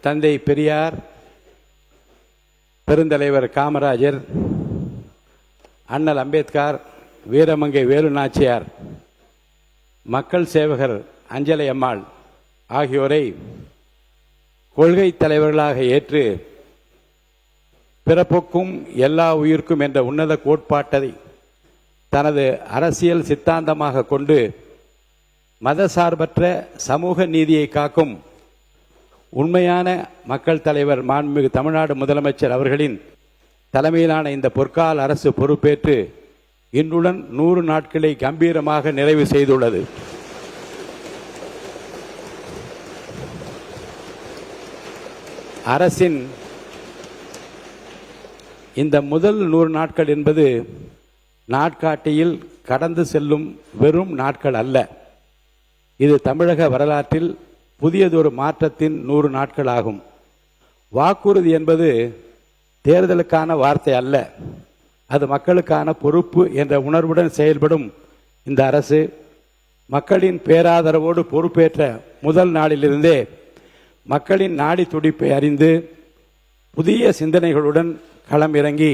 தந்தை பெரியார், பெருந்தலைவர் காமராஜர், அண்ணல் அம்பேத்கர், வீரமங்கை வேலு நாச்சியார், மக்கள் சேவகர் அஞ்சலை அம்மாள் ஆகியோரை கொள்கை தலைவர்களாக ஏற்று பிறப்புக்கும் எல்லா உயிர்க்கும் என்ற உன்னத கோட்பாட்டை தனது அரசியல் சித்தாந்தமாக கொண்டு மதசார்பற்ற சமூக நீதியை காக்கும் உண்மையான மக்கள் தலைவர் மாண்புமிகு தமிழ்நாடு முதலமைச்சர் அவர்களின் தலைமையிலான இந்த பொற்கால அரசு பொறுப்பேற்று இன்றுடன் 100 நாட்களை கம்பீரமாக நிறைவு செய்துள்ளது. அரசின் இந்த முதல் 100 நாட்கள் என்பது நாட்காட்டியில் கடந்து செல்லும் வெறும் நாட்கள் அல்ல. இது தமிழக வரலாற்றில் புதியதொரு மாற்றத்தின் 100 நாட்கள் ஆகும். வாக்குறுதி என்பது தேர்தலுக்கான வார்த்தை அல்ல, அது மக்களுக்கான பொறுப்பு என்ற உணர்வுடன் செயல்படும் இந்த அரசு மக்களின் பேராதரவோடு பொறுப்பேற்ற முதல் நாளிலிருந்தே மக்களின் நாடி துடிப்பை அறிந்து புதிய சிந்தனைகளுடன் களமிறங்கி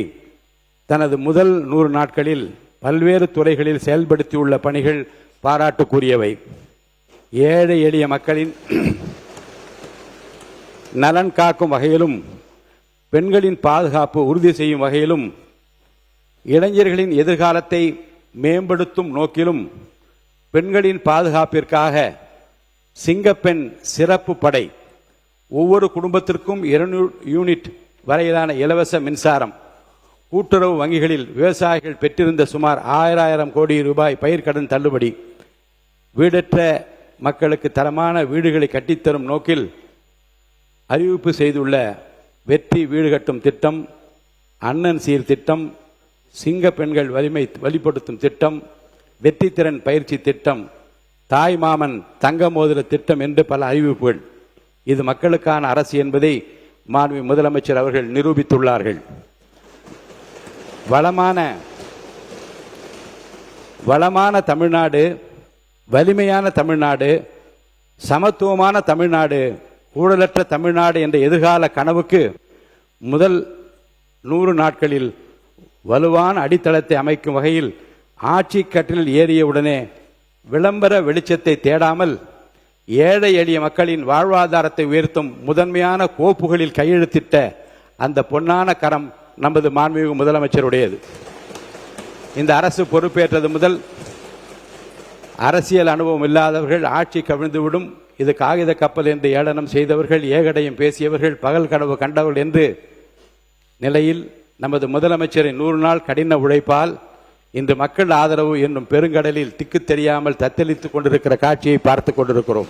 தனது முதல் 100 நாட்களில் பல்வேறு துறைகளில் செயல்படுத்தியுள்ள பணிகள் பாராட்டுக்குரியவை. ஏழை எளிய மக்களின் நலன் காக்கும் வகையிலும், பெண்களின் பாதுகாப்பு உறுதி செய்யும் வகையிலும், இளைஞர்களின் எதிர்காலத்தை மேம்படுத்தும் நோக்கிலும் பெண்களின் பாதுகாப்பிற்காக சிங்கப்பெண் சிறப்பு படை, ஒவ்வொரு குடும்பத்திற்கும் 200 யூனிட் வரையிலான இலவச மின்சாரம், கூட்டுறவு வங்கிகளில் விவசாயிகள் பெற்றிருந்த சுமார் 1000 கோடி ரூபாய் பயிர்க்கடன் தள்ளுபடி, வீடற்ற மக்களுக்கு தரமான வீடுகளை கட்டித்தரும் நோக்கில் அறிவிப்பு செய்துள்ள வெற்றி வீடு கட்டும் திட்டம், அண்ணன் சீர் திட்டம், சிங்க பெண்கள் வலிமை வழிபடுத்தும் திட்டம், வெற்றி திறன் பயிற்சி திட்டம், தாய் மாமன் தங்க மோதிர திட்டம் என்று பல அறிவிப்புகள். இது மக்களுக்கான அரசு என்பதை மாண்புமிகு முதலமைச்சர் அவர்கள் நிரூபித்துள்ளார்கள். வளமான தமிழ்நாடு, வலிமையான தமிழ்நாடு, சமத்துவமான தமிழ்நாடு, ஊழலற்ற தமிழ்நாடு என்ற எதிர்கால கனவுக்கு முதல் 100 நாட்களில் வலுவான அடித்தளத்தை அமைக்கும் வகையில் ஆட்சி கட்டிலில் ஏறியவுடனே விளம்பர வெளிச்சத்தை தேடாமல் ஏழை எளிய மக்களின் வாழ்வாதாரத்தை உயர்த்தும் முதன்மையான கோப்புகளில் கையெழுத்திட்ட அந்த பொன்னான கரம் நமது மாண்புமிகு முதலமைச்சருடையது. இந்த அரசு பொறுப்பேற்றது முதல் அரசியல் அனுபவம் இல்லாதவர்கள் ஆட்சி கவிழ்ந்துவிடும், இது காகித கப்பல் என்று ஏளனம் செய்தவர்கள், ஏகடையும் பேசியவர்கள், பகல் கனவு கண்டவர்கள் என்று நிலையில் நமது முதலமைச்சரின் 100 நாள் கடின உழைப்பால் இன்று மக்கள் ஆதரவு என்னும் பெருங்கடலில் திக்கு தெரியாமல் தத்தளித்துக் கொண்டிருக்கிற காட்சியை பார்த்துக் கொண்டிருக்கிறோம்.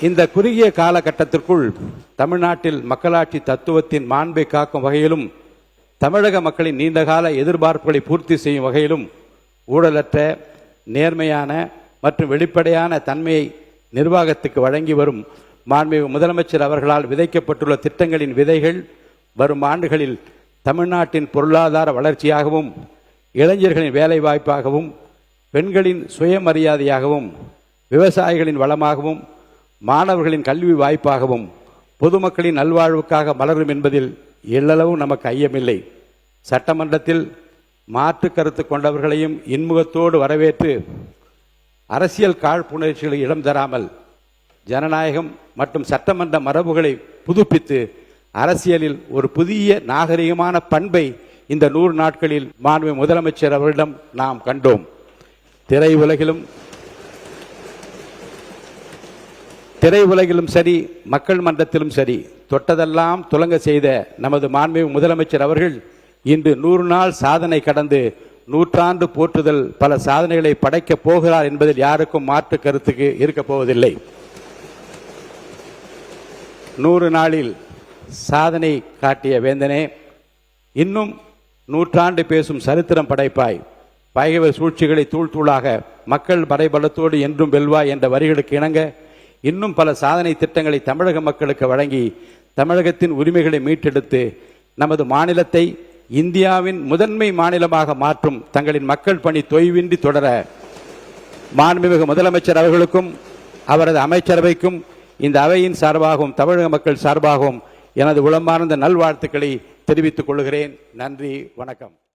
இந்த குறுகிய காலகட்டத்திற்குள் தமிழ்நாட்டில் மக்களாட்சி தத்துவத்தின் மாண்பை காக்கும் வகையிலும், தமிழக மக்களின் நீண்டகால எதிர்பார்ப்புகளை பூர்த்தி செய்யும் வகையிலும் ஊழலற்ற, நேர்மையான மற்றும் வெளிப்படையான தன்மையை நிர்வாகத்துக்கு வழங்கி வரும் மாண்புமிகு முதலமைச்சர் அவர்களால் விதைக்கப்பட்டுள்ள திட்டங்களின் விதைகள் வரும் ஆண்டுகளில் தமிழ்நாட்டின் பொருளாதார வளர்ச்சியாகவும், இளைஞர்களின் வேலை வாய்ப்பாகவும், பெண்களின் சுயமரியாதையாகவும், விவசாயிகளின் வளமாகவும், மாணவர்களின் கல்வி வாய்ப்பாகவும், பொதுமக்களின் நல்வாழ்வுக்காக மலரும் என்பதில் எள்ளளவும் நமக்கு ஐயமில்லை. சட்டமன்றத்தில் மாற்று கருத்து கொண்டவர்களையும் இன்முகத்தோடு வரவேற்று அரசியல் காழ்ப்புணர்ச்சிகளை இடம் தராமல் ஜனநாயகம் மற்றும் சட்டமன்ற மரபுகளை புதுப்பித்து அரசியலில் ஒரு புதிய நாகரிகமான பண்பை இந்த 100 நாட்களில் மாண்புமிகு முதலமைச்சர் அவர்களிடம் நாம் கண்டோம். திரையுலகிலும் சரி, மக்கள் மன்றத்திலும் சரி, தொட்டதெல்லாம் துலங்க செய்த நமது மாண்புமிகு முதலமைச்சர் அவர்கள் இன்று 100 நாள் சாதனை கடந்து 100 ஆண்டு போற்றுதல் பல சாதனைகளை படைக்கப் போகிறார் என்பதில் யாருக்கும் மாற்று கருத்துக்கு இருக்கப் போவதில்லை. 100 நாளில் சாதனை காட்டிய வேந்தனே, இன்னும் 100 ஆண்டு பேசும் சரித்திரம் படைப்பாய், பகைவர் சூழ்ச்சிகளை தூள் தூளாக மக்கள் படைபலத்தோடு என்றும் வெல்வாய் என்ற வரிகளுக்கு இணங்க இன்னும் பல சாதனை திட்டங்களை தமிழக மக்களுக்கு வழங்கி தமிழகத்தின் உரிமைகளை மீட்டெடுத்து நமது மாநிலத்தை இந்தியாவின் முதன்மை மாநிலமாக மாற்றும் தங்களின் மக்கள் பணி தொய்வின்றி தொடர மாண்புமிகு முதலமைச்சர் அவர்களுக்கும் அவரது அமைச்சரவைக்கும் இந்த அவையின் சார்பாகவும் தமிழக மக்கள் சார்பாகவும் எனது உளமார்ந்த நல்வாழ்த்துக்களை தெரிவித்துக் கொள்கிறேன். நன்றி, வணக்கம்.